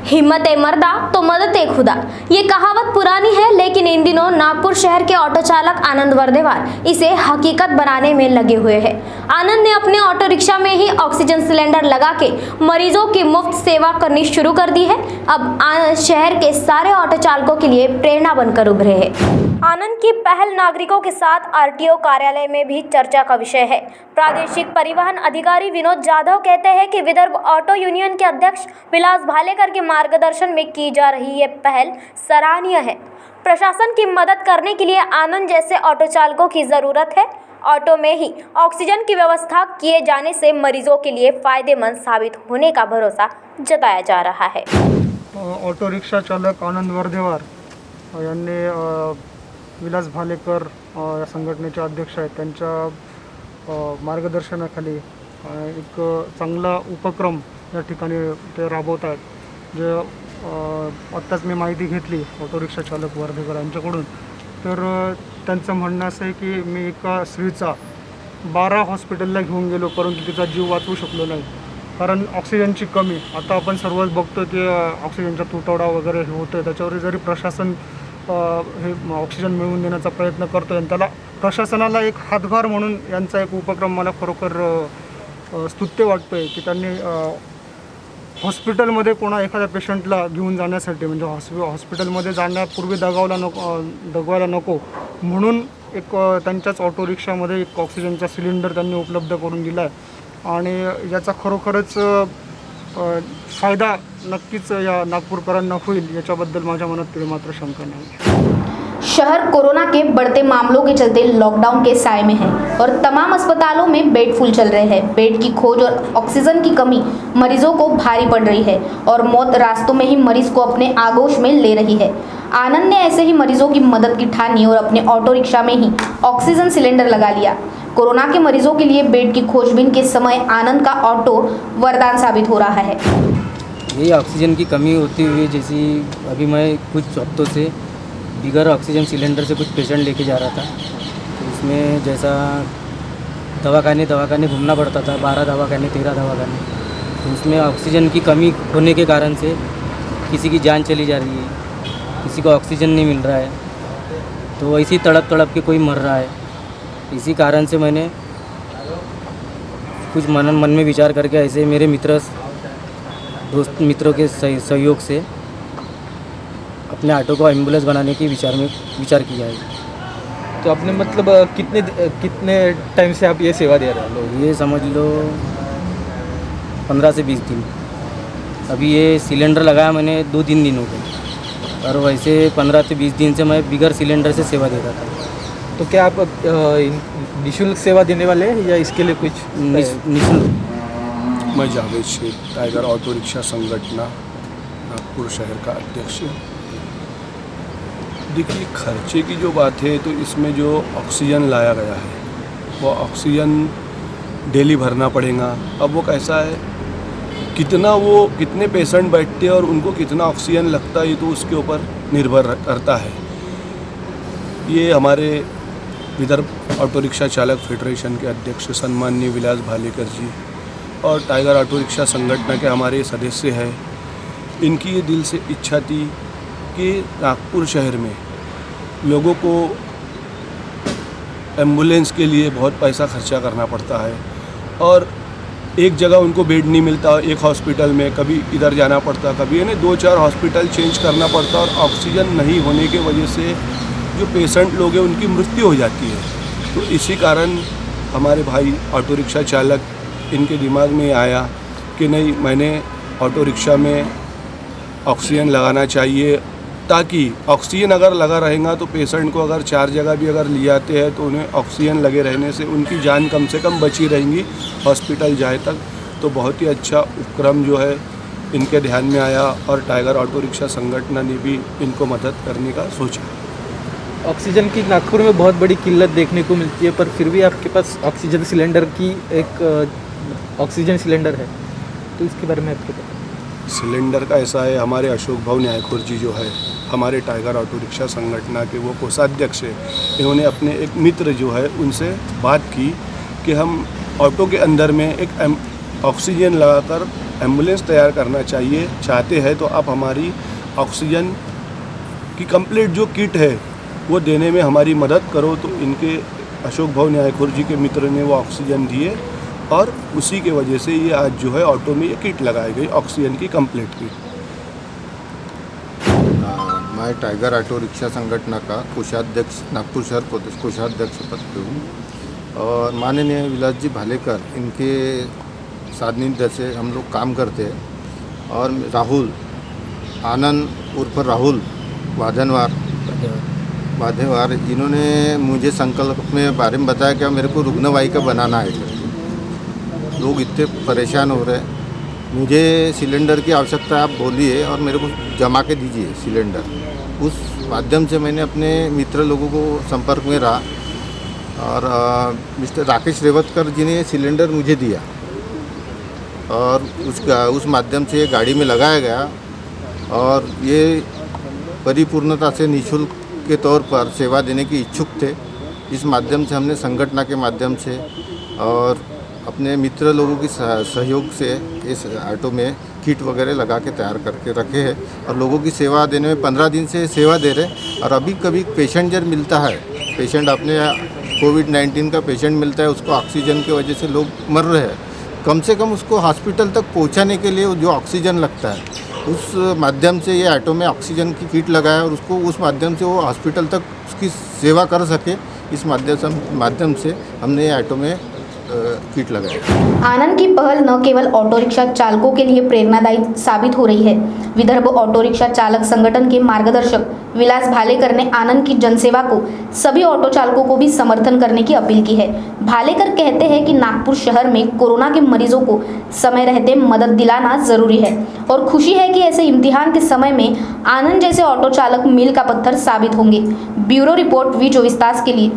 हिम्मत ए मर्दा तो मदद ए खुदा। ये कहावत पुरानी है, लेकिन इन दिनों नागपुर शहर के ऑटो चालक आनंद वर्देवार इसे हकीकत बनाने में लगे हुए हैं। आनंद ने अपने ऑटो रिक्शा में ही ऑक्सीजन सिलेंडर लगा के मरीजों की मुफ्त सेवा करनी शुरू कर दी है। अब आनंद शहर के सारे ऑटो चालकों के लिए प्रेरणा बनकर उभरे हैं। आनंद की पहल नागरिकों के साथ आरटीओ कार्यालय में भी चर्चा का विषय है। प्रादेशिक परिवहन अधिकारी विनोद जाधव कहते हैं कि विदर्भ ऑटो यूनियन के अध्यक्ष विलास भालेकर के मार्गदर्शन में की जा रही ये पहल सराहनीय है। प्रशासन की मदद करने के लिए आनंद जैसे ऑटो चालकों की जरूरत है। ऑटो में ही ऑक्सीजन की व्यवस्था किए जाने से मरीजों के लिए फायदेमंद साबित होने का भरोसा जताया जा रहा है। ऑटो रिक्षा चालक आनंद वर्देवार यांनी विलास भालेकर या संघटनेचे अध्यक्ष आहेत, त्यांच्या मार्गदर्शनाखाली एक चांगला उपक्रम या ठिकाणी ते राबवत आहेत. जे आत्ताच मी माहिती घेतली ऑटो रिक्षा चालक वर्धेकर यांच्याकडून, तर त्यांचं म्हणणं असं आहे की मी एका स्त्रीचा 12 हॉस्पिटलला घेऊन गेलो, परंतु तिचा जीव वाचवू शकलो नाही, कारण ऑक्सिजनची कमी. आता आपण सर्वच बघतो की ऑक्सिजनचा तुटवडा वगैरे हे होतं. त्याच्यावर जरी प्रशासन हे ऑक्सिजन मिळवून देण्याचा प्रयत्न करतो आहे, आणि त्याला प्रशासनाला एक हातभार म्हणून यांचा एक उपक्रम मला खरोखर स्तुत्य वाटतो आहे की त्यांनी हॉस्पिटलमध्ये एखाद्या पेशंटला घेऊन जाण्यासाठी, म्हणजे हॉस्पिटलमध्ये जाण्यापूर्वी दगवायला नको म्हणून एक त्यांच्याच ऑटो रिक्षामध्ये एक ऑक्सिजनचा सिलेंडर त्यांनी उपलब्ध करून दिला आहे. आणि याचा खरोखरच फायदा नक्कीच या नागपूरकरांना होईल, याच्याबद्दल माझ्या मनात मात्र शंका नाही. शहर कोरोना के बढ़ते मामलों के चलते लॉकडाउन के साए में है और तमाम अस्पतालों में बेड फुल चल रहे हैं। बेड की खोज और ऑक्सीजन की कमी मरीजों को भारी पड़ रही है और मौत रास्तों में ही मरीज को अपने आगोश में ले रही है। आनंद ने ऐसे ही मरीजों की मदद की ठानी और अपने ऑटो रिक्शा में ही ऑक्सीजन सिलेंडर लगा लिया। कोरोना के मरीजों के लिए बेड की खोजबीन के समय आनंद का ऑटो वरदान साबित हो रहा है। ये ऑक्सीजन की कमी होती हुई, जैसी अभी मैं कुछ हफ्तों से बिगर ऑक्सीजन सिलेंडर से कुछ पेशेंट लेके जा रहा था, तो उसमें जैसा दवाखाने घूमना पड़ता था, 12 दवाखाने 13 दवाखाने, तो उसमें ऑक्सीजन की कमी होने के कारण से किसी की जान चली जा रही है, किसी को ऑक्सीजन नहीं मिल रहा है, तो ऐसी तड़प के कोई मर रहा है। इसी कारण से मैंने कुछ मन में विचार करके ऐसे मेरे मित्रों के सहयोग से अपने ऑटो को एम्बुलेंस बनाने की विचार किया है। तो आपने मतलब कितने टाइम से आप ये सेवा दे रहे हो? ये समझ लो 15 से 20 दिन। अभी ये सिलेंडर लगाया मैंने 2-3 दिन हो गए, और वैसे 15 से 20 दिन से मैं बिगर सिलेंडर से सेवा दे रहा था। तो क्या आप निःशुल्क सेवा देने वाले हैं या इसके लिए कुछ निःशुल्क? मैं Javed Shaikh, tiger auto rickshaw संगठना नागपुर शहर का अध्यक्ष। देखिए, खर्चे की जो बात है, तो इसमें जो ऑक्सीजन लाया गया है वो ऑक्सीजन डेली भरना पड़ेगा। अब वो कैसा है, कितने पेशेंट बैठते हैं और उनको कितना ऑक्सीजन लगता है, ये तो उसके ऊपर निर्भर करता है। ये हमारे विदर्भ ऑटो रिक्शा चालक फेडरेशन के अध्यक्ष सम्माननीय विलास भालेकर जी और टाइगर ऑटो रिक्शा संगठन के हमारे सदस्य हैं, इनकी ये दिल से इच्छा थी कि नागपुर शहर में लोगों को एम्बुलेंस के लिए बहुत पैसा खर्चा करना पड़ता है, और एक जगह उनको बेड नहीं मिलता, एक हॉस्पिटल में कभी इधर जाना पड़ता, कभी 2-4 हॉस्पिटल चेंज करना पड़ता, और ऑक्सीजन नहीं होने के वजह से जो पेशेंट लोग हैं उनकी मृत्यु हो जाती है। तो इसी कारण हमारे भाई ऑटो रिक्शा चालक, इनके दिमाग में आया कि नहीं, मैंने ऑटो रिक्शा में ऑक्सीजन लगाना चाहिए, ताकि ऑक्सीजन अगर लगा रहेगा तो पेशेंट को अगर 4 जगह भी अगर ले जाते हैं तो उन्हें ऑक्सीजन लगे रहने से उनकी जान कम से कम बची रहेंगी हॉस्पिटल जाए तक। तो बहुत ही अच्छा उपक्रम जो है इनके ध्यान में आया, और टाइगर ऑटो रिक्शा संगठन ने भी इनको मदद करने का सोचा। ऑक्सीजन की नागपुर में बहुत बड़ी किल्लत देखने को मिलती है, पर फिर भी आपके पास ऑक्सीजन सिलेंडर की एक ऑक्सीजन सिलेंडर है, तो इसके बारे में आपके सिलेंडर का ऐसा है, हमारे अशोक भाव न्यायखोर जी जो है हमारे टाइगर ऑटो रिक्शा संगठन के वो कोषाध्यक्ष है, इन्होंने अपने एक मित्र जो है उनसे बात की कि हम ऑटो के अंदर में एक ऑक्सीजन लगाकर एम्बुलेंस तैयार करना चाहिए। चाहते हैं तो आप हमारी ऑक्सीजन की कंप्लीट जो किट है वो देने में हमारी मदद करो। तो इनके अशोक भाऊ न्यायखोर जी के मित्र ने वो ऑक्सीजन दिए और उसी के वजह से ये आज जो है ऑटो में ये किट लगाई गई ऑक्सीजन की कंप्लीट किट। मैं टाइगर ऑटो रिक्शा संगठन का कोषाध्यक्ष, नागपुर शहर प्रदेश कोषाध्यक्ष पद पे हूँ और माननीय विलास जी भालेकर इनके सानिध्य से हम लोग काम करते हैं। और राहुल आनंद उर्फ राहुल वाधेवार इन्होंने मुझे संकल्प में बारे में बताया कि मेरे को रुग्णवाहिका बनाना है करके। लोग इतने परेशान हो रहे हैं, मुझे सिलेंडर की आवश्यकता आप बोलिए और मेरे को जमा के दीजिए सिलेंडर। उस माध्यम से मैंने अपने मित्र लोगों को संपर्क में रहा और मिस्टर राकेश रेवतकर जी ने सिलेंडर मुझे दिया और उस माध्यम से गाड़ी में लगाया गया और ये परिपूर्णता से निःशुल्क के तौर पर सेवा देने की इच्छुक थे। इस माध्यम से हमने संगठन के माध्यम से और अपने मित्र लोगों की सहयोग से इस ऑटो में किट वगैरह लगा के तैयार करके रखे हैं और लोगों की सेवा देने में 15 दिन से सेवा दे रहे हैं। और अभी कभी पेशेंट जब मिलता है, पेशेंट अपने कोविड-19 का पेशेंट मिलता है, उसको ऑक्सीजन की वजह से लोग मर रहे हैं, कम से कम उसको हॉस्पिटल तक पहुंचाने के लिए जो ऑक्सीजन लगता है उस माध्यम से ये ऑटो में ऑक्सीजन की किट लगाया और उसको उस माध्यम से वो हॉस्पिटल तक उसकी सेवा कर सके। इस माध्यम से हमने ये ऑटो में किट लगाया। आनंद की पहल न केवल ऑटो रिक्शा चालकों के लिए प्रेरणादायी साबित हो रही है। विदर्भ ऑटो रिक्शा चालक संगठन के मार्गदर्शक विलास भालेकर ने आनंद की जनसेवा को सभी ऑटो चालकों को भी समर्थन करने की अपील की है। भालेकर कहते हैं कि नागपुर शहर में कोरोना के मरीजों को समय रहते मदद दिलाना जरूरी है और खुशी है कि ऐसे इम्तिहान के समय में आनंद जैसे ऑटो चालक मील का पत्थर साबित होंगे। ब्यूरो रिपोर्ट V24 के लिए